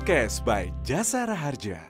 Podcast by Jasara Harja.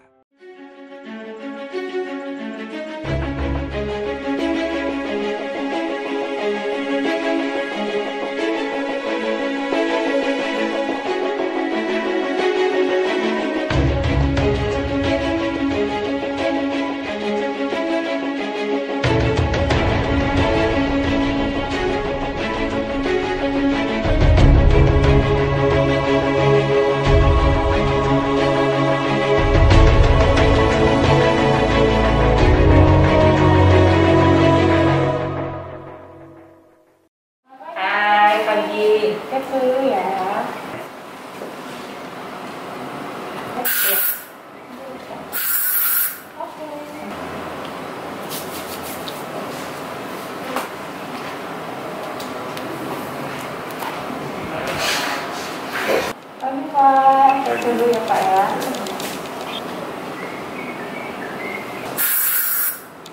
Pagi Pak, cek dulu ya Pak ya.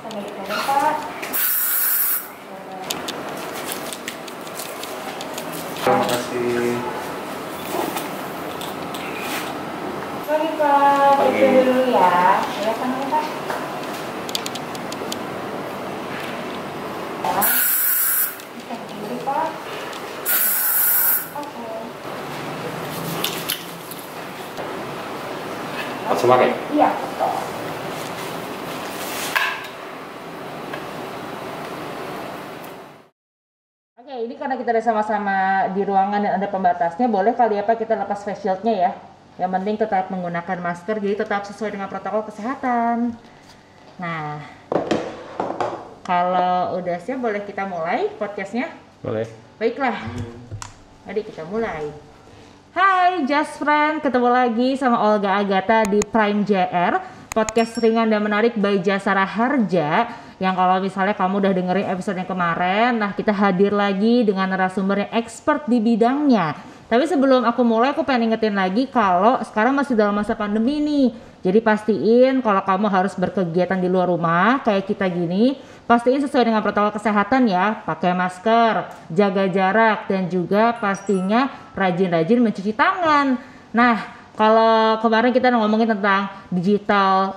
Sampai ketemu Pak. Terima kasih. Pagi Pak, cek dulu ya. Ya kan Pak. Ya. Cek dulu Pak. Oke. Langsung pakai? Iya, betul. Oke, ini karena kita ada sama-sama di ruangan dan ada pembatasnya, boleh kali ya Pak kita lepas face shield-nya ya. Yang penting tetap menggunakan masker, jadi tetap sesuai dengan protokol kesehatan. Nah, kalau udah siap boleh kita mulai podcastnya? Boleh. Baiklah, mari kita mulai. Hai Just Friend, ketemu lagi sama Olga Agatha di Prime JR, podcast ringan dan menarik by Jasara Harja. Yang kalau misalnya kamu udah dengerin episode yang kemarin, nah kita hadir lagi dengan narasumber yang expert di bidangnya. Tapi sebelum aku mulai, aku pengen ingetin lagi kalau sekarang masih dalam masa pandemi nih. Jadi pastiin kalau kamu harus berkegiatan di luar rumah kayak kita gini, pastiin sesuai dengan protokol kesehatan ya, pakai masker, jaga jarak, dan juga pastinya rajin-rajin mencuci tangan. Nah, kalau kemarin kita ngomongin tentang digital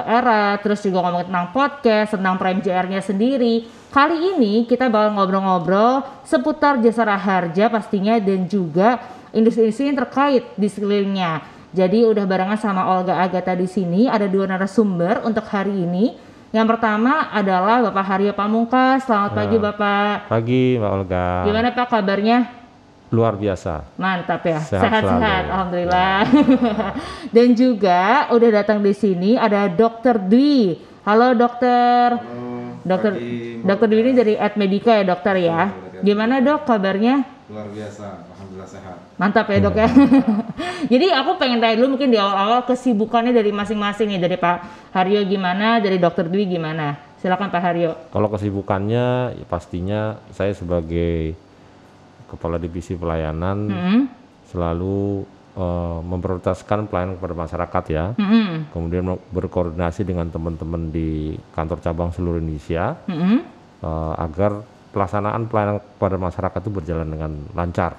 era, terus juga ngomongin tentang podcast, tentang Prime JR-nya sendiri. Kali ini kita bakal ngobrol-ngobrol seputar Jasara Harja pastinya dan juga industri-industri yang terkait di sekelilingnya. Jadi udah barengan sama Olga Agatha di sini, ada dua narasumber untuk hari ini. Yang pertama adalah Bapak Haryo Pamungkas. Selamat pagi Bapak. Pagi Mbak Olga. Gimana Pak kabarnya? Luar biasa. Mantap ya, Sehat-sehat. Alhamdulillah. Dan juga udah datang di sini ada Dr. Dwi. Halo Dokter. Dokter Dwi ini dari Medika ya dokter ya. Gimana Dok kabarnya? Luar biasa, alhamdulillah sehat. Mantap ya Dok ya. Jadi aku pengen tanya dulu mungkin di awal-awal kesibukannya dari masing-masing nih, dari Pak Haryo gimana, dari Dokter Dwi gimana? Silakan Pak Haryo. Kalau kesibukannya ya pastinya saya sebagai Kepala Divisi Pelayanan selalu memprioritaskan pelayanan kepada masyarakat ya. Kemudian berkoordinasi dengan teman-teman di kantor cabang seluruh Indonesia agar pelaksanaan pelayanan kepada masyarakat itu berjalan dengan lancar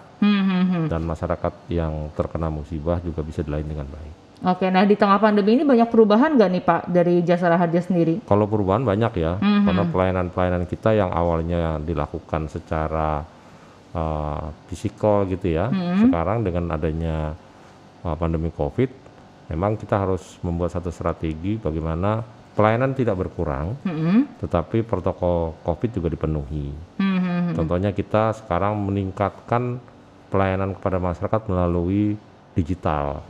dan masyarakat yang terkena musibah juga bisa dilayani dengan baik. Oke, nah di tengah pandemi ini banyak perubahan nggak nih Pak dari Jasara Harja sendiri? Kalau perubahan banyak ya, karena pelayanan-pelayanan kita yang awalnya dilakukan secara fisikal gitu ya, sekarang dengan adanya pandemi COVID, memang kita harus membuat satu strategi bagaimana pelayanan tidak berkurang, tetapi protokol COVID juga dipenuhi. Contohnya kita sekarang meningkatkan pelayanan kepada masyarakat melalui digital.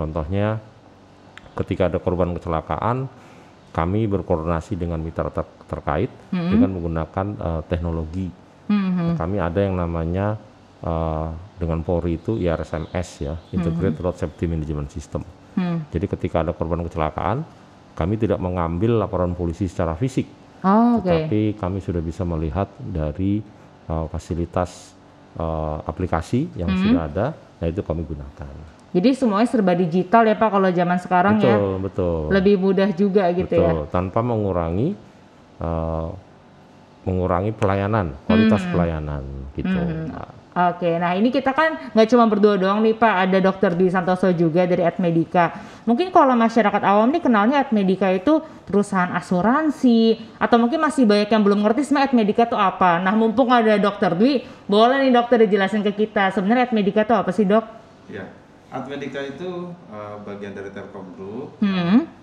Contohnya ketika ada korban kecelakaan, kami berkoordinasi dengan mitra terkait dengan menggunakan teknologi. Kami ada yang namanya dengan Polri itu IRSMS ya, Integrated Road Safety Management System. Jadi ketika ada korban kecelakaan, kami tidak mengambil laporan polisi secara fisik, tetapi kami sudah bisa melihat dari fasilitas aplikasi yang sudah ada, nah itu kami gunakan. Jadi semuanya serba digital ya Pak kalau zaman sekarang ya. Betul. Lebih mudah juga gitu ya. Tanpa mengurangi pelayanan, kualitas pelayanan gitu. Oke, nah ini kita kan nggak cuma berdua doang nih Pak, ada Dokter Dwi Santoso juga dari Admedica. Mungkin kalau masyarakat awam nih kenalnya Admedica itu perusahaan asuransi, atau mungkin masih banyak yang belum ngerti sebenarnya Admedica itu apa. Nah mumpung ada Dokter Dwi, boleh nih dokter dijelasin ke kita, sebenarnya Admedica itu apa sih dok? Ya, Admedica itu bagian dari Telkom Group.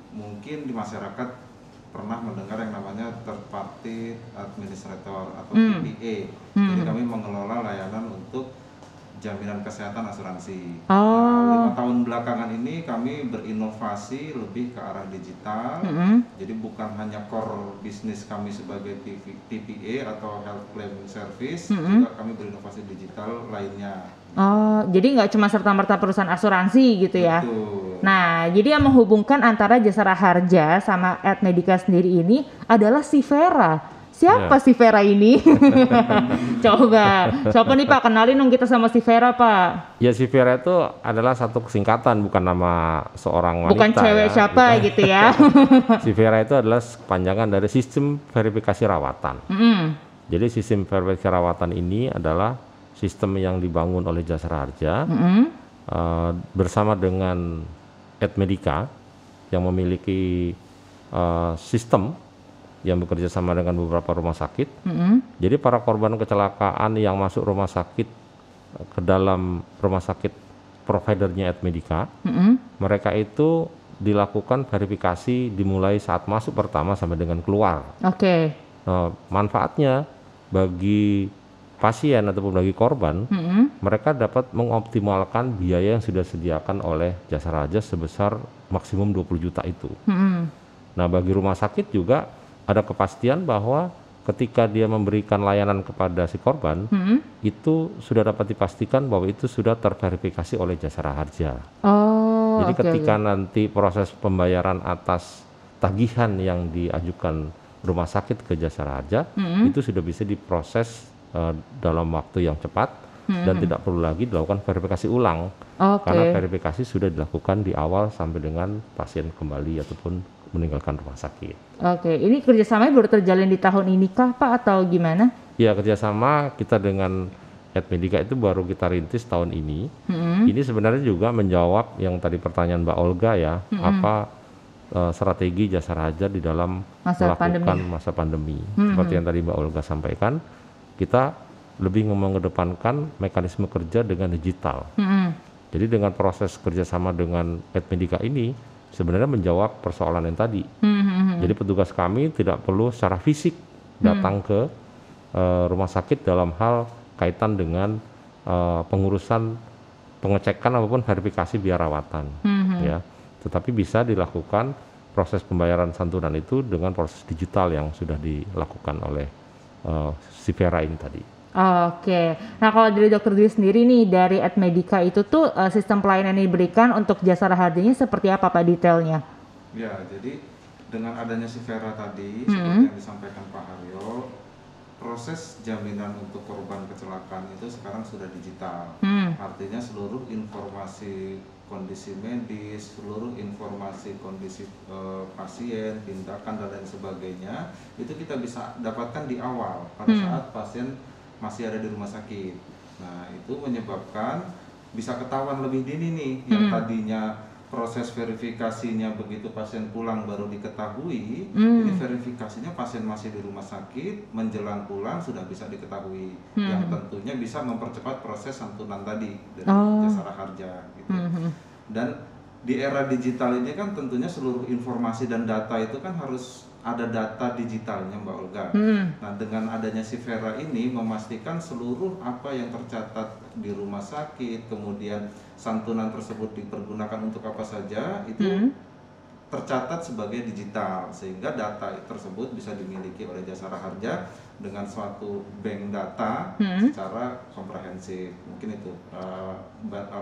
Mungkin di masyarakat pernah mendengar yang namanya third party administrator atau TPA. Jadi kami mengelola layanan untuk jaminan kesehatan asuransi. Nah, 5 tahun belakangan ini kami berinovasi lebih ke arah digital. Jadi bukan hanya core bisnis kami sebagai TPA atau health claim service, juga kami berinovasi digital lainnya. Oh, jadi nggak cuma serta-merta perusahaan asuransi gitu ya? Betul. Nah, jadi yang menghubungkan antara Jasara Harja sama Admedica sendiri ini adalah si Vera. Siapa si Vera ini? Coba nih Pak, kenalin dong kita sama si Vera Pak. Ya si Vera itu adalah satu kesingkatan, bukan nama seorang wanita. Bukan cewek ya, siapa gitu ya. Si Vera itu adalah kepanjangan dari sistem verifikasi rawatan. Jadi sistem verifikasi rawatan ini adalah sistem yang dibangun oleh Jasara Harja bersama dengan Admedica yang memiliki sistem yang bekerja sama dengan beberapa rumah sakit. Jadi para korban kecelakaan yang masuk rumah sakit ke dalam rumah sakit providernya Admedica, mereka itu dilakukan verifikasi dimulai saat masuk pertama sampai dengan keluar. Oke. Nah, manfaatnya bagi pasien ataupun bagi korban, mereka dapat mengoptimalkan biaya yang sudah disediakan oleh Jasara Harja sebesar maksimum 20 juta itu. Nah, bagi rumah sakit juga ada kepastian bahwa ketika dia memberikan layanan kepada si korban, itu sudah dapat dipastikan bahwa itu sudah terverifikasi oleh Jasara Harja. Jadi ketika nanti proses pembayaran atas tagihan yang diajukan rumah sakit ke Jasara Harja, itu sudah bisa diproses dalam waktu yang cepat dan tidak perlu lagi dilakukan verifikasi ulang karena verifikasi sudah dilakukan di awal sampai dengan pasien kembali ataupun meninggalkan rumah sakit. Ini kerjasamanya baru terjalin di tahun ini kah Pak atau gimana? Ya, kerjasama kita dengan Admedica itu baru kita rintis tahun ini. Ini sebenarnya juga menjawab yang tadi pertanyaan Mbak Olga ya, apa strategi Jasara Harja di dalam melakukan masa pandemi. Seperti yang tadi Mbak Olga sampaikan, kita lebih mengedepankan mekanisme kerja dengan digital. Jadi dengan proses kerjasama dengan Admedica ini sebenarnya menjawab persoalan yang tadi. Jadi petugas kami tidak perlu secara fisik datang ke rumah sakit dalam hal kaitan dengan pengurusan pengecekan maupun verifikasi biaya rawatan. Ya, tetapi bisa dilakukan proses pembayaran santunan itu dengan proses digital yang sudah dilakukan oleh si Vera ini tadi. Nah kalau dari Dokter Dwi sendiri nih dari Admedica itu tuh sistem pelayanan yang diberikan untuk Jasara Harjanya seperti apa Pak detailnya? Ya, jadi dengan adanya si Vera tadi seperti yang disampaikan Pak Haryo, proses jaminan untuk korban kecelakaan itu sekarang sudah digital. Artinya seluruh informasi kondisi medis, seluruh informasi kondisi pasien, tindakan dan lain sebagainya itu kita bisa dapatkan di awal pada saat pasien masih ada di rumah sakit. Nah, itu menyebabkan bisa ketahuan lebih dini nih yang tadinya proses verifikasinya begitu pasien pulang baru diketahui, ini verifikasinya pasien masih di rumah sakit menjelang pulang sudah bisa diketahui, yang tentunya bisa mempercepat proses santunan tadi dari Jasara Harja gitu. Dan di era digital ini kan tentunya seluruh informasi dan data itu kan harus ada data digitalnya Mbak Olga. Nah, dengan adanya si Vera ini memastikan seluruh apa yang tercatat di rumah sakit, kemudian santunan tersebut dipergunakan untuk apa saja, itu tercatat sebagai digital, sehingga data tersebut bisa dimiliki oleh Jasara Harja dengan suatu bank data secara komprehensif. Mungkin itu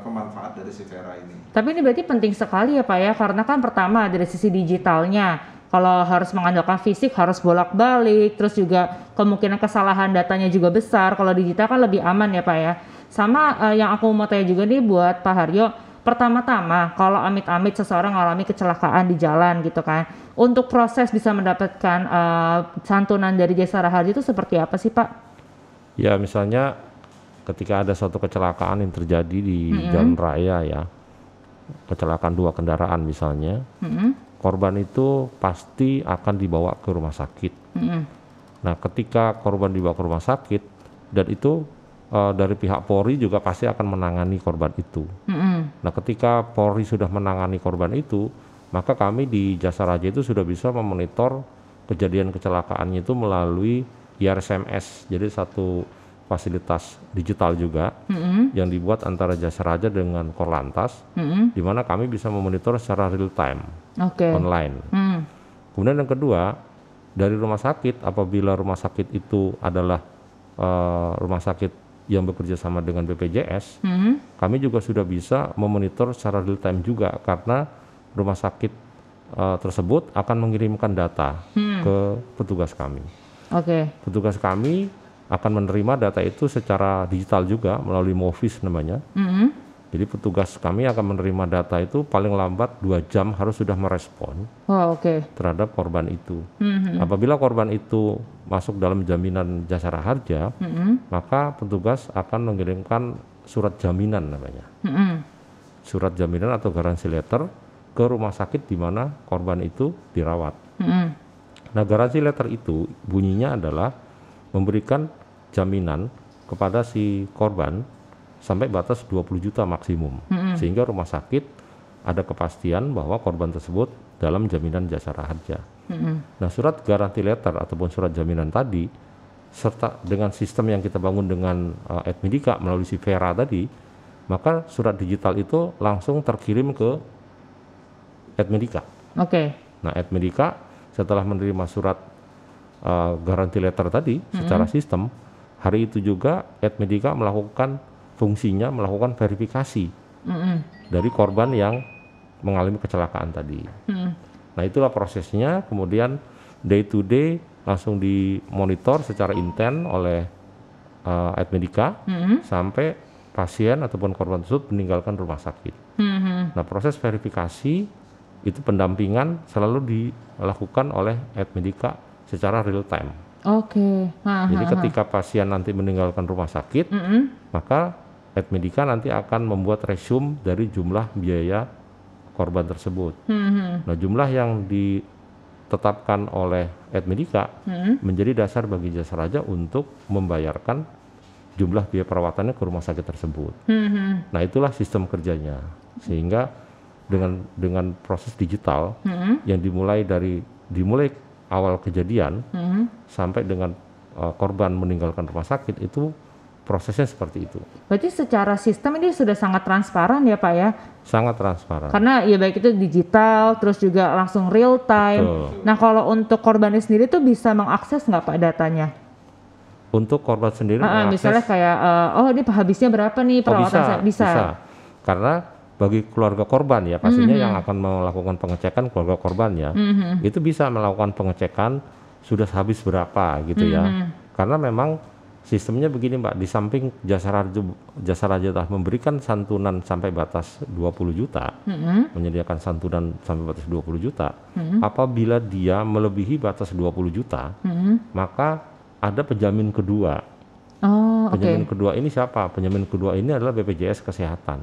manfaat dari si Vera ini. Tapi ini berarti penting sekali ya Pak ya, karena kan pertama dari sisi digitalnya, kalau harus mengandalkan fisik harus bolak-balik, terus juga kemungkinan kesalahan datanya juga besar. Kalau digital kan lebih aman ya Pak ya. Sama yang aku mau tanya juga nih buat Pak Haryo, pertama-tama kalau amit-amit seseorang mengalami kecelakaan di jalan gitu kan, untuk proses bisa mendapatkan santunan dari Jasara Harja itu seperti apa sih Pak? Ya misalnya ketika ada suatu kecelakaan yang terjadi di jalan raya ya, kecelakaan 2 kendaraan misalnya, korban itu pasti akan dibawa ke rumah sakit. Nah, ketika korban dibawa ke rumah sakit, dan itu dari pihak Polri juga pasti akan menangani korban itu. Nah, ketika Polri sudah menangani korban itu, maka kami di Jasa Raja itu sudah bisa memonitor kejadian kecelakaannya itu melalui IRSMS. Jadi satu fasilitas digital juga yang dibuat antara Jasa Raja dengan Korlantas, di mana kami bisa memonitor secara real time, online. Kemudian yang kedua, dari rumah sakit, apabila rumah sakit itu adalah rumah sakit yang bekerja sama dengan BPJS, kami juga sudah bisa memonitor secara real time juga, karena rumah sakit tersebut akan mengirimkan data ke petugas kami. Petugas kami akan menerima data itu secara digital juga melalui Movis namanya. Jadi petugas kami akan menerima data itu paling lambat 2 jam harus sudah merespon terhadap korban itu. Apabila korban itu masuk dalam jaminan Jasa Raharja, maka petugas akan mengirimkan surat jaminan namanya. Surat jaminan atau garansi letter ke rumah sakit di mana korban itu dirawat. Nah, garansi letter itu bunyinya adalah memberikan jaminan kepada si korban sampai batas 20 juta maksimum, sehingga rumah sakit ada kepastian bahwa korban tersebut dalam jaminan Jasa Raharja. Nah, surat garansi letter ataupun surat jaminan tadi, serta dengan sistem yang kita bangun dengan Edmedica melalui si Vera tadi, maka surat digital itu langsung terkirim ke Edmedica. Nah, Edmedica setelah menerima surat garansi letter tadi secara sistem, hari itu juga Edmedica melakukan fungsinya melakukan verifikasi dari korban yang mengalami kecelakaan tadi. Nah, itulah prosesnya. Kemudian day to day langsung dimonitor secara intens oleh Edmedica sampai pasien ataupun korban tersebut meninggalkan rumah sakit. Nah, proses verifikasi itu pendampingan selalu dilakukan oleh Edmedica secara real time. Jadi ketika pasien nanti meninggalkan rumah sakit, maka Edmedica nanti akan membuat resume dari jumlah biaya korban tersebut. Nah, jumlah yang ditetapkan oleh Edmedica menjadi dasar bagi Jasa Raja untuk membayarkan jumlah biaya perawatannya ke rumah sakit tersebut. Nah, itulah sistem kerjanya. Sehingga dengan proses digital yang dimulai awal kejadian sampai dengan korban meninggalkan rumah sakit, itu prosesnya seperti itu. Berarti secara sistem ini sudah sangat transparan ya Pak ya? Sangat transparan. Karena ya baik itu digital, terus juga langsung real time. Betul. Nah, kalau untuk korbannya sendiri tuh bisa mengakses nggak Pak datanya? Untuk korban sendiri misalnya kayak, ini habisnya berapa nih perawatan bisa. Karena bagi keluarga korban ya, pastinya yang akan melakukan pengecekan keluarga korbannya, itu bisa melakukan pengecekan sudah habis berapa gitu ya. Karena memang sistemnya begini Mbak, di samping Jasa Raja telah memberikan santunan sampai batas 20 juta, menyediakan santunan sampai batas 20 juta, apabila dia melebihi batas 20 juta, maka ada penjamin kedua. Penjamin kedua ini siapa? Penjamin kedua ini adalah BPJS Kesehatan.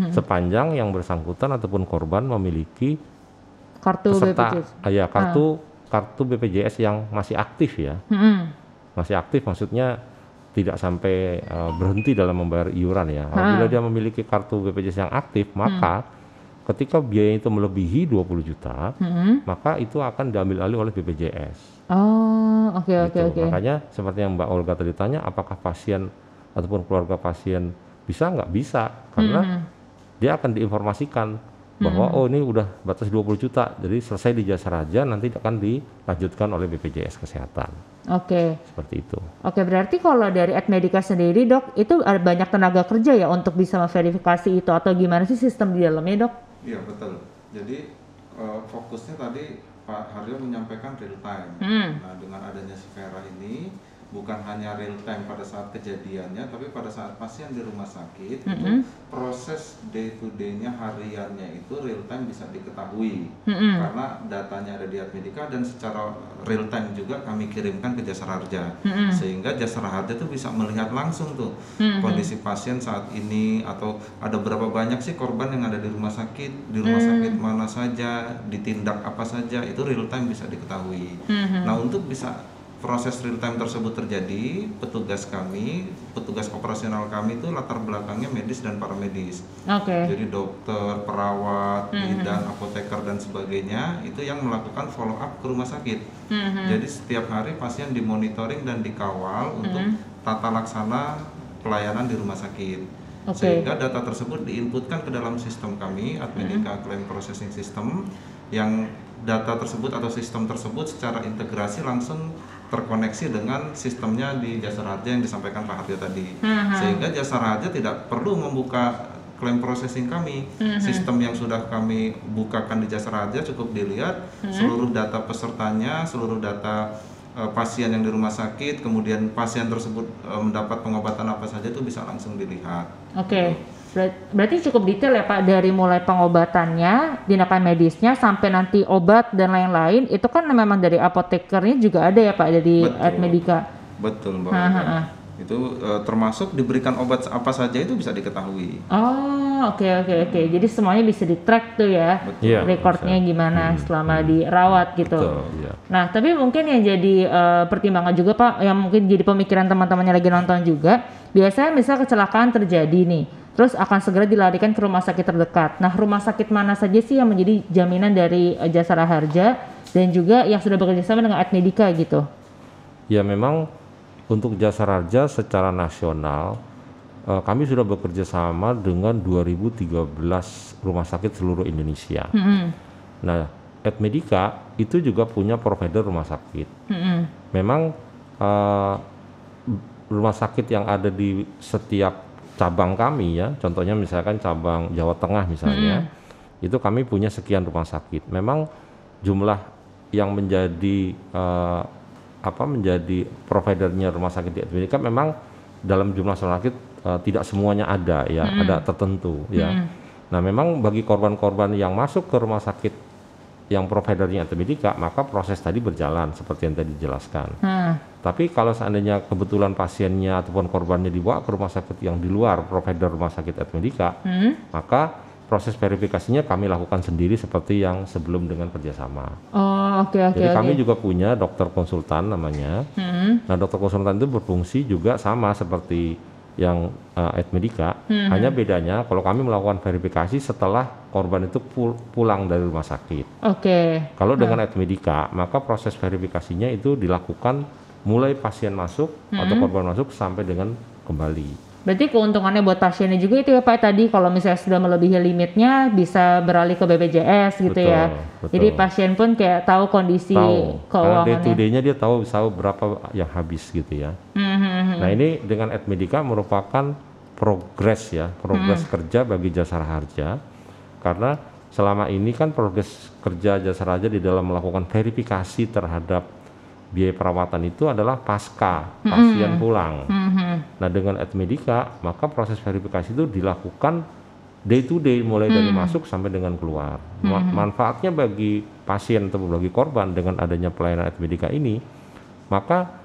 Sepanjang yang bersangkutan ataupun korban memiliki kartu BPJS. Kartu BPJS yang masih aktif ya. Masih aktif maksudnya tidak sampai berhenti dalam membayar iuran ya. Apabila dia memiliki kartu BPJS yang aktif, maka ketika biaya itu melebihi 20 juta, maka itu akan diambil alih oleh BPJS. Oke. Makanya seperti yang Mbak Olga tadi tanya, apakah pasien ataupun keluarga pasien bisa? Nggak bisa, karena dia akan diinformasikan bahwa ini udah batas 20 juta, jadi selesai di Jasa Raja, nanti akan dilanjutkan oleh BPJS Kesehatan. Seperti itu. Berarti kalau dari Edmedica sendiri Dok, itu ada banyak tenaga kerja ya untuk bisa memverifikasi itu, atau gimana sih sistem di dalamnya Dok? Iya betul, jadi fokusnya tadi Pak Haryo menyampaikan real time. Nah, dengan adanya si Vera ini bukan hanya real time pada saat kejadiannya, tapi pada saat pasien di rumah sakit itu proses day to day-nya, hariannya itu real time bisa diketahui karena datanya ada di Admedika dan secara real time juga kami kirimkan ke Jasara Harja, sehingga Jasara Harja itu bisa melihat langsung tuh kondisi pasien saat ini, atau ada berapa banyak sih korban yang ada di rumah sakit mana saja, ditindak apa saja, itu real time bisa diketahui. Nah, untuk bisa proses real time tersebut terjadi, petugas operasional kami itu latar belakangnya medis dan paramedis. Jadi dokter, perawat, bidan, apoteker dan sebagainya itu yang melakukan follow up ke rumah sakit. Jadi setiap hari pasien dimonitoring dan dikawal untuk tata laksana pelayanan di rumah sakit. Sehingga data tersebut diinputkan ke dalam sistem kami, Admedika Claim Processing System, yang data tersebut atau sistem tersebut secara integrasi langsung terkoneksi dengan sistemnya di Jasara Harja yang disampaikan Pak Harjo tadi. Sehingga Jasara Harja tidak perlu membuka claim processing kami. Sistem yang sudah kami bukakan di Jasara Harja cukup dilihat seluruh data pesertanya, seluruh data pasien yang di rumah sakit, kemudian pasien tersebut mendapat pengobatan apa saja itu bisa langsung dilihat. Berarti cukup detail ya Pak, dari mulai pengobatannya, tindakan medisnya, sampai nanti obat dan lain-lain, itu kan memang dari apotekernya juga ada ya Pak, dari Admedika. Betul Mbak. Itu termasuk diberikan obat apa saja itu bisa diketahui. Oke. Jadi semuanya bisa di-track tuh ya, recordnya gimana selama dirawat gitu. Nah, tapi mungkin yang jadi pertimbangan juga Pak, yang mungkin jadi pemikiran teman-temannya lagi nonton juga, biasanya misal kecelakaan terjadi nih, terus akan segera dilarikan ke rumah sakit terdekat. Nah, rumah sakit mana saja sih yang menjadi jaminan dari Jasara Harja dan juga yang sudah bekerja sama dengan Admedika gitu? Ya, memang untuk Jasara Harja secara nasional kami sudah bekerja sama dengan 2013 rumah sakit seluruh Indonesia. Nah, Admedika itu juga punya provider rumah sakit. Memang rumah sakit yang ada di setiap cabang kami ya, contohnya misalkan cabang Jawa Tengah misalnya, itu kami punya sekian rumah sakit. Memang jumlah yang menjadi menjadi providernya rumah sakit di Admedika memang dalam jumlah rumah sakit tidak semuanya ada ya, ada tertentu ya. Nah, memang bagi korban-korban yang masuk ke rumah sakit yang providernya Admedika, maka proses tadi berjalan seperti yang tadi dijelaskan. Tapi kalau seandainya kebetulan pasiennya ataupun korbannya dibawa ke rumah sakit yang di luar provider rumah sakit Admedika, maka proses verifikasinya kami lakukan sendiri seperti yang sebelum dengan kerjasama. Jadi kami juga punya dokter konsultan namanya. Nah, dokter konsultan itu berfungsi juga sama seperti yang Admedika, hanya bedanya kalau kami melakukan verifikasi setelah korban itu pulang dari rumah sakit. Kalau dengan Admedika, maka proses verifikasinya itu dilakukan mulai pasien masuk atau korban masuk sampai dengan kembali. Berarti keuntungannya buat pasiennya juga itu ya Pak, tadi kalau misalnya sudah melebihi limitnya bisa beralih ke BPJS gitu ya. Jadi pasien pun kayak tahu kondisi keuangannya. Day to day-nya dia tahu berapa yang habis gitu ya. Nah, ini dengan Admedika merupakan progres kerja bagi Jasara Harja, karena selama ini kan progres kerja Jasara Harja di dalam melakukan verifikasi terhadap biaya perawatan itu adalah pasca pasien pulang. Nah, dengan Admedika maka proses verifikasi itu dilakukan day to day mulai dari masuk sampai dengan keluar. Manfaatnya bagi pasien atau bagi korban dengan adanya pelayanan Admedika ini, maka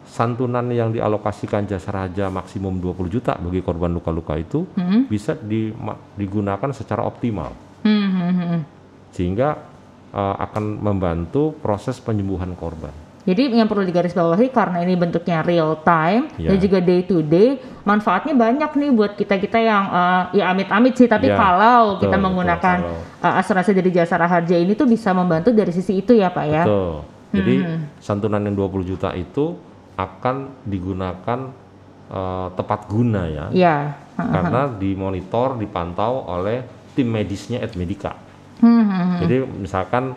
santunan yang dialokasikan Jasara Harja maksimum 20 juta bagi korban luka-luka itu bisa digunakan secara optimal. Sehingga akan membantu proses penyembuhan korban. Jadi yang perlu digarisbawahi, karena ini bentuknya real time dan juga day to day, manfaatnya banyak nih buat kita-kita yang ya amit-amit sih, tapi kalau kita menggunakan asuransi dari Jasara Harja ini tuh bisa membantu dari sisi itu ya Pak ya. Jadi santunan yang 20 juta itu akan digunakan tepat guna ya. Karena dimonitor, dipantau oleh tim medisnya Admedika. Jadi misalkan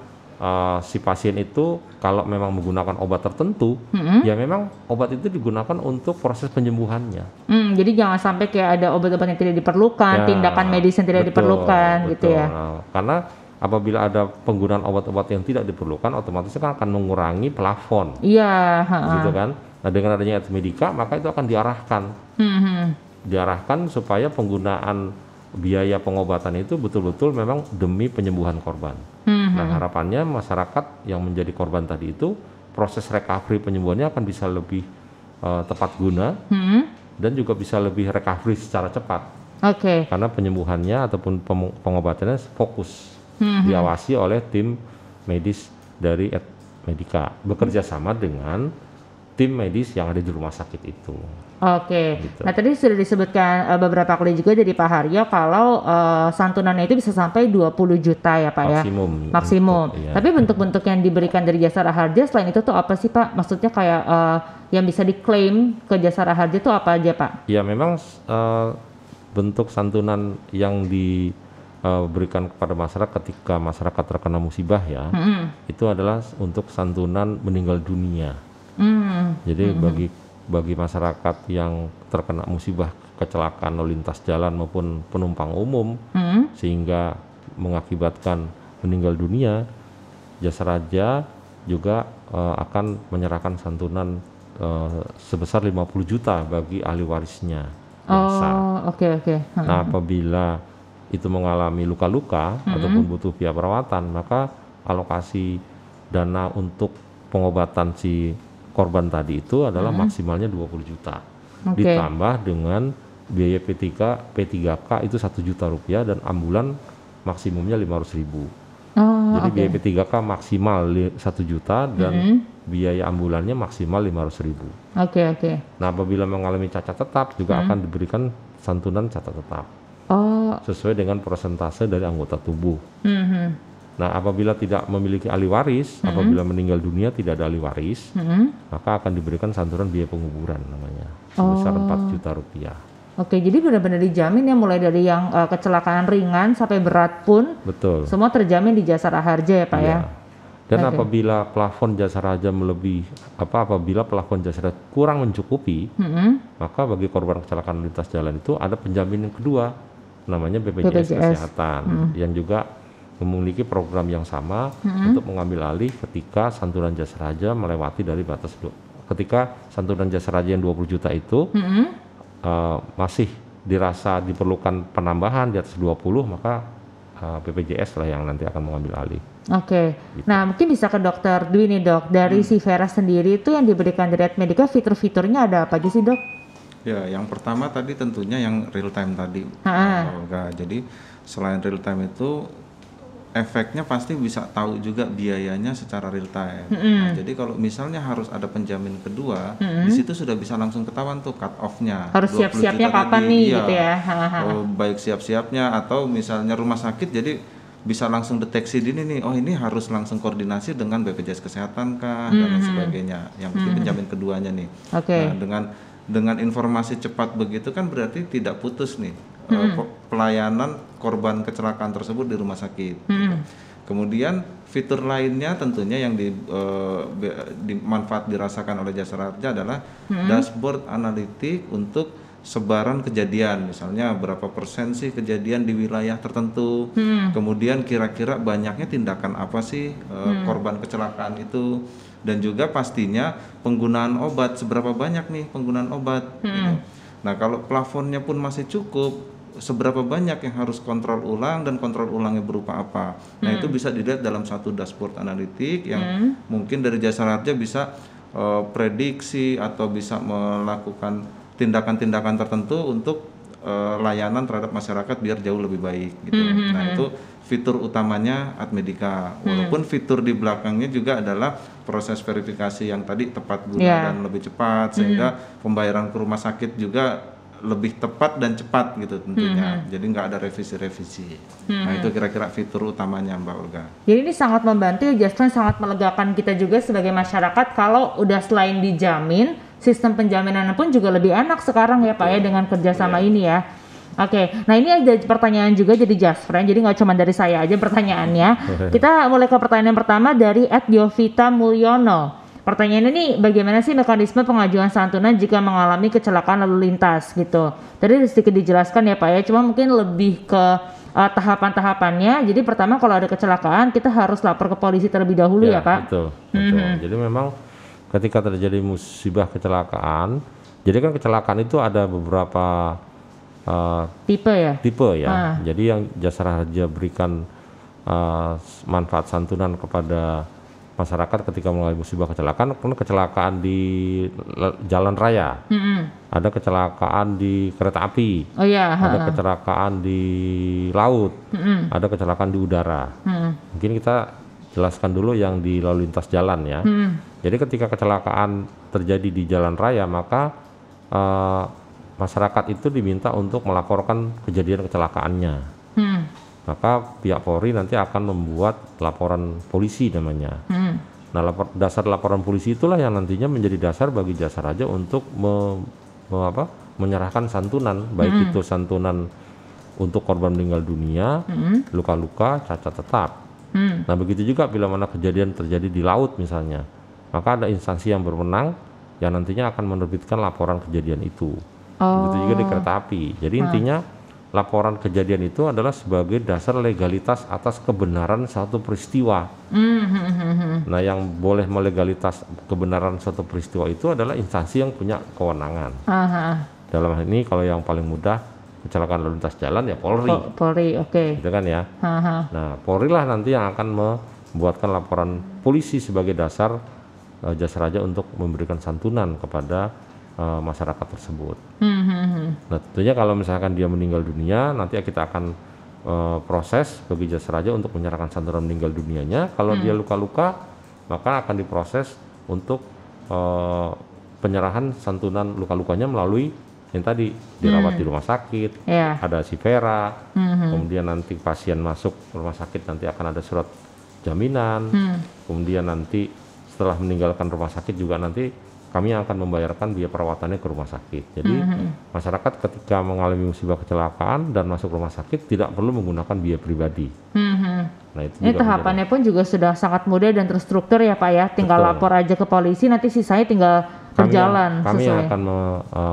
si pasien itu kalau memang menggunakan obat tertentu, ya memang obat itu digunakan untuk proses penyembuhannya. Jadi jangan sampai kayak ada obat-obat yang tidak diperlukan, tindakan medis yang tidak diperlukan gitu ya. Nah, karena apabila ada penggunaan obat-obat yang tidak diperlukan, otomatis kan akan mengurangi plafon. Gitu kan. Nah, dengan adanya Atmedica maka itu akan diarahkan supaya penggunaan biaya pengobatan itu betul-betul memang demi penyembuhan korban. Nah, harapannya masyarakat yang menjadi korban tadi itu proses recovery penyembuhannya akan bisa lebih tepat guna dan juga bisa lebih recovery secara cepat. Karena penyembuhannya ataupun pengobatannya fokus diawasi oleh tim medis dari Atmedica bekerja sama dengan tim medis yang ada di rumah sakit itu. Gitu. Nah tadi sudah disebutkan beberapa kali juga dari Pak Haryo kalau santunannya itu bisa sampai 20 juta ya Pak Maksimum. Iya. Tapi bentuk-bentuk yang diberikan dari Jasara Harja selain itu tuh apa sih Pak? Maksudnya kayak yang bisa diklaim ke Jasara Harja itu apa aja Pak? Ya memang bentuk santunan yang diberikan kepada masyarakat ketika masyarakat terkena musibah ya, itu adalah untuk santunan meninggal dunia. Jadi bagi masyarakat yang terkena musibah kecelakaan lalu lintas jalan maupun penumpang umum sehingga mengakibatkan meninggal dunia, Jasara Harja juga akan menyerahkan santunan sebesar 50 juta bagi ahli warisnya. Nah, apabila itu mengalami luka-luka ataupun butuh biaya perawatan, maka alokasi dana untuk pengobatan si korban tadi itu adalah maksimalnya 20 juta. Ditambah dengan biaya P3K itu 1 juta rupiah dan ambulan maksimumnya 500.000. Jadi biaya P3K maksimal 1 juta dan biaya ambulannya maksimal 500.000. Nah, apabila mengalami cacat tetap juga akan diberikan santunan cacat tetap. Sesuai dengan persentase dari anggota tubuh. Nah, apabila tidak memiliki ahli waris, apabila meninggal dunia tidak ada ahli waris, maka akan diberikan santunan biaya penguburan namanya sebesar 4 juta rupiah. Jadi benar-benar dijamin ya mulai dari yang kecelakaan ringan sampai berat pun. Betul. Semua terjamin di Jasara Harja ya Pak ya. Dan apabila plafon Jasara Harja apabila plafon Jasara kurang mencukupi, maka bagi korban kecelakaan lintas jalan itu ada penjamin yang kedua namanya BPJS Kesehatan yang juga memiliki program yang sama untuk mengambil alih ketika santunan Jasara Harja melewati dari batas ketika santunan Jasara Harja yang 20 juta itu masih dirasa diperlukan penambahan di atas 20, maka BPJS lah yang nanti akan mengambil alih. Gitu. Nah mungkin bisa ke Dokter Dwi nih Dok, dari si Vera sendiri itu yang diberikan dari Atmedica fitur-fiturnya ada apa aja sih Dok? Ya, yang pertama tadi tentunya yang real time tadi. Jadi selain real time itu efeknya pasti bisa tahu juga biayanya secara real time. Nah, jadi kalau misalnya harus ada penjamin kedua, di situ sudah bisa langsung ketahuan tuh cut off-nya. Harus siap-siapnya kapan nih gitu ya. Baik siap-siapnya atau misalnya rumah sakit jadi bisa langsung deteksi dini nih, ini harus langsung koordinasi dengan BPJS Kesehatan kah dan lain sebagainya. Yang penting penjamin keduanya nih. Nah, dengan informasi cepat begitu kan berarti tidak putus nih pelayanan korban kecelakaan tersebut di rumah sakit. Kemudian fitur lainnya tentunya yang manfaat dirasakan oleh Jasara Harja adalah dashboard analitik untuk sebaran kejadian, misalnya berapa persen sih kejadian di wilayah tertentu, kemudian kira-kira banyaknya tindakan apa sih korban kecelakaan itu, dan juga pastinya penggunaan obat, seberapa banyak nih penggunaan obat. Gitu. Nah, kalau plafonnya pun masih cukup, seberapa banyak yang harus kontrol ulang dan kontrol ulangnya berupa apa. Nah, itu bisa dilihat dalam satu dashboard analitik yang mungkin dari Jasara Harja bisa prediksi atau bisa melakukan tindakan-tindakan tertentu untuk layanan terhadap masyarakat biar jauh lebih baik gitu. Nah, itu fitur utamanya Atmedica. Walaupun fitur di belakangnya juga adalah proses verifikasi yang tadi tepat guna dan lebih cepat, sehingga pembayaran ke rumah sakit juga lebih tepat dan cepat gitu tentunya. Jadi nggak ada revisi-revisi. Nah, itu kira-kira fitur utamanya Mbak Olga. Jadi ini sangat membantu ya, sangat melegakan kita juga sebagai masyarakat kalau udah selain dijamin, sistem penjaminan pun juga lebih enak sekarang ya Pak ya dengan kerjasama ini ya. Nah ini ada pertanyaan juga jadi Just Friend, jadi nggak cuma dari saya aja pertanyaannya. Kita mulai ke pertanyaan pertama dari @Diovita Mulyono. Pertanyaannya nih, bagaimana sih mekanisme pengajuan santunan jika mengalami kecelakaan lalu lintas gitu? Tadi sedikit dijelaskan ya Pak ya, cuma mungkin lebih ke tahapan-tahapannya. Jadi pertama kalau ada kecelakaan kita harus lapor ke polisi terlebih dahulu ya Pak? Betul. Jadi memang ketika terjadi musibah kecelakaan, jadi kan kecelakaan itu ada beberapa tipe ya. Jadi yang Jasara Harja berikan manfaat santunan kepada masyarakat ketika mengalami musibah kecelakaan, karena kecelakaan di jalan raya, ada kecelakaan di kereta api, ada kecelakaan di laut, ada kecelakaan di udara. Mungkin kita jelaskan dulu yang di lalu lintas jalan ya. Jadi ketika kecelakaan terjadi di jalan raya, maka masyarakat itu diminta untuk melaporkan kejadian kecelakaannya. Maka pihak Polri nanti akan membuat laporan polisi namanya. Nah, dasar laporan polisi itulah yang nantinya menjadi dasar bagi Jasara Harja untuk menyerahkan santunan, baik itu santunan untuk korban meninggal dunia, luka-luka, cacat tetap. Nah, begitu juga bila mana kejadian terjadi di laut misalnya, maka ada instansi yang berwenang yang nantinya akan menerbitkan laporan kejadian itu. Begitu juga di kereta api. Jadi intinya laporan kejadian itu adalah sebagai dasar legalitas atas kebenaran suatu peristiwa. Nah, yang boleh melegalitas kebenaran suatu peristiwa itu adalah instansi yang punya kewenangan. Dalam hal ini kalau yang paling mudah kecelakaan lalu lintas jalan ya Polri. Polri, oke. Gitu kan ya. Nah, Polri lah nanti yang akan membuatkan laporan polisi sebagai dasar Jasara Harja untuk memberikan santunan kepada masyarakat tersebut. Nah, tentunya kalau misalkan dia meninggal dunia, nanti kita akan proses bagi Jasara Harja untuk menyerahkan santunan meninggal dunianya. Kalau dia luka-luka, maka akan diproses untuk penyerahan santunan luka-lukanya melalui yang tadi dirawat di rumah sakit, ada Sivera, kemudian nanti pasien masuk rumah sakit nanti akan ada surat jaminan, kemudian nanti setelah meninggalkan rumah sakit juga nanti kami akan membayarkan biaya perawatannya ke rumah sakit. Jadi masyarakat ketika mengalami musibah kecelakaan dan masuk rumah sakit tidak perlu menggunakan biaya pribadi. Nah, ini tahapannya pun juga sudah sangat mudah dan terstruktur ya Pak ya. Tinggal lapor aja ke polisi, nanti sisanya tinggal berjalan.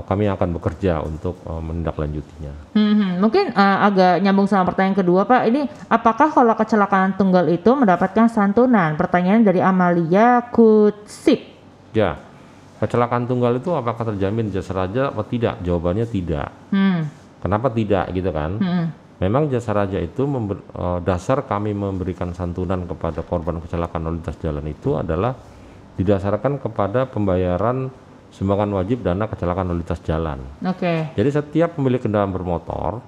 Kami akan bekerja untuk menindaklanjutinya. Mungkin agak nyambung sama pertanyaan kedua Pak. Ini apakah kalau kecelakaan tunggal itu mendapatkan santunan? Pertanyaan dari Amalia Kutsip. Ya. Kecelakaan tunggal itu apakah terjamin Jasara Harja atau tidak? Jawabannya tidak. Kenapa tidak gitu kan? Memang Jasara Harja itu dasar kami memberikan santunan kepada korban kecelakaan lalu lintas jalan itu adalah didasarkan kepada pembayaran sumbangan wajib dana kecelakaan lalu lintas jalan. Jadi setiap pemilik kendaraan bermotor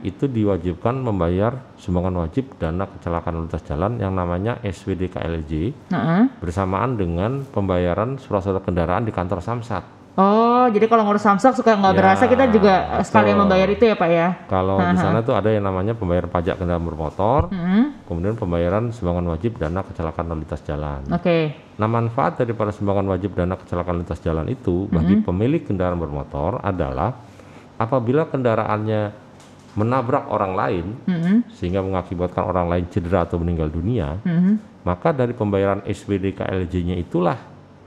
itu diwajibkan membayar sumbangan wajib dana kecelakaan lalu lintas jalan yang namanya SWD KLJ bersamaan dengan pembayaran surat-surat kendaraan di kantor Samsat. Oh, jadi kalau ngurus Samsat suka nggak berasa kita juga sekalian membayar itu ya Pak ya? Kalau di sana tuh ada yang namanya pembayaran pajak kendaraan bermotor, kemudian pembayaran sumbangan wajib dana kecelakaan lalu lintas jalan. Nah, manfaat daripada sumbangan wajib dana kecelakaan lintas jalan itu bagi pemilik kendaraan bermotor adalah apabila kendaraannya menabrak orang lain sehingga mengakibatkan orang lain cedera atau meninggal dunia, maka dari pembayaran SWD KLJ-nya itulah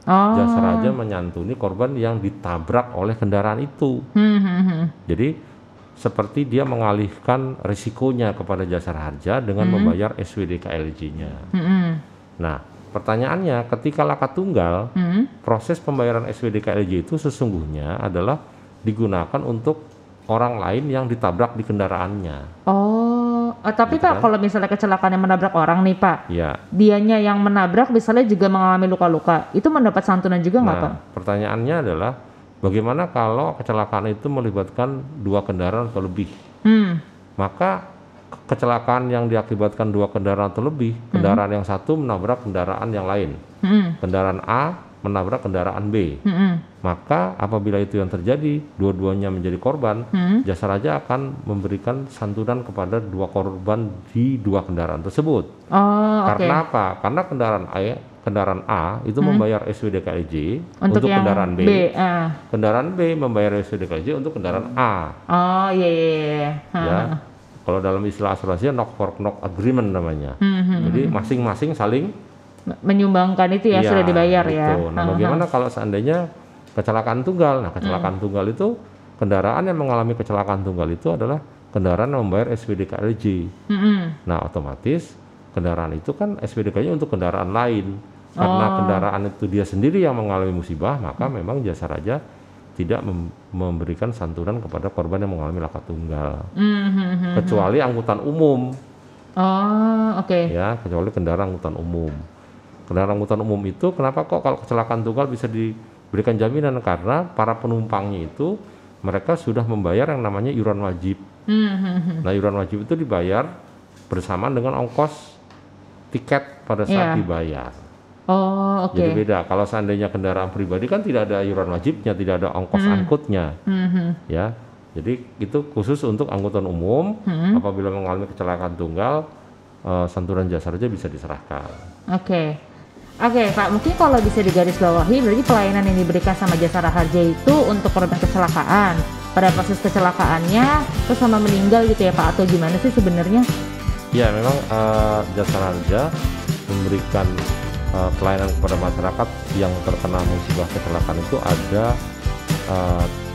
Jasara Harja menyantuni korban yang ditabrak oleh kendaraan itu. Jadi seperti dia mengalihkan risikonya kepada Jasara Harja dengan membayar SWD KLJ-nya. Nah, pertanyaannya ketika laka tunggal, proses pembayaran SWD KLJ itu sesungguhnya adalah digunakan untuk orang lain yang ditabrak di kendaraannya. Tapi gitu Pak, kalau misalnya kecelakaan yang menabrak orang nih Pak, dianya yang menabrak misalnya juga mengalami luka-luka, itu mendapat santunan juga nggak Pak? Pertanyaannya adalah bagaimana kalau kecelakaan itu melibatkan dua kendaraan atau lebih? Maka kecelakaan yang diakibatkan dua kendaraan atau lebih, kendaraan yang satu menabrak kendaraan yang lain, kendaraan A menabrak kendaraan B, maka apabila itu yang terjadi, dua-duanya menjadi korban, Jasara Harja akan memberikan santunan kepada dua korban di dua kendaraan tersebut. Karena apa? Karena kendaraan A itu membayar SWD KLJ untuk kendaraan B, kendaraan B membayar SWD KLJ untuk kendaraan A. Ya, kalau dalam istilah asuransi knock for knock agreement namanya. Jadi masing-masing saling menyumbangkan itu ya, sudah dibayar gitu. Ya. Nah, bagaimana kalau seandainya kecelakaan tunggal? Nah, kecelakaan tunggal itu kendaraan yang mengalami kecelakaan tunggal itu adalah kendaraan yang membayar SWD KLJ. Nah, otomatis kendaraan itu kan SWD KLJ untuk kendaraan lain. karena kendaraan itu dia sendiri yang mengalami musibah, maka memang Jasa Raja tidak memberikan santunan kepada korban yang mengalami laka tunggal, kecuali angkutan umum. Ya, kecuali kendaraan angkutan umum. Kendaraan angkutan umum itu kenapa kok kalau kecelakaan tunggal bisa diberikan jaminan? Karena para penumpangnya itu mereka sudah membayar yang namanya iuran wajib. Nah, iuran wajib itu dibayar bersamaan dengan ongkos tiket pada saat dibayar. Jadi beda. Kalau seandainya kendaraan pribadi kan tidak ada iuran wajibnya, tidak ada ongkos angkutnya, ya. Jadi itu khusus untuk angkutan umum. Apabila mengalami kecelakaan tunggal, santunan Jasa Raja bisa diserahkan. Oke, Pak. Mungkin kalau bisa digarisbawahi, berarti pelayanan yang diberikan sama Jasara Harja itu untuk korban kecelakaan, pada proses kecelakaannya, terus sama meninggal gitu ya Pak? Atau gimana sih sebenarnya? Ya, memang Jasara Harja memberikan pelayanan kepada masyarakat yang terkena musibah kecelakaan itu ada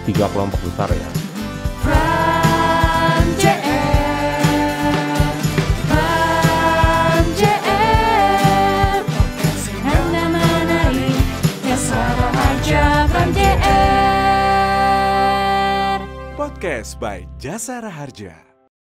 3 kelompok besar ya. Prime JR, Anda menarik Jasara Harja Prime JR. Podcast by Jasara Harja.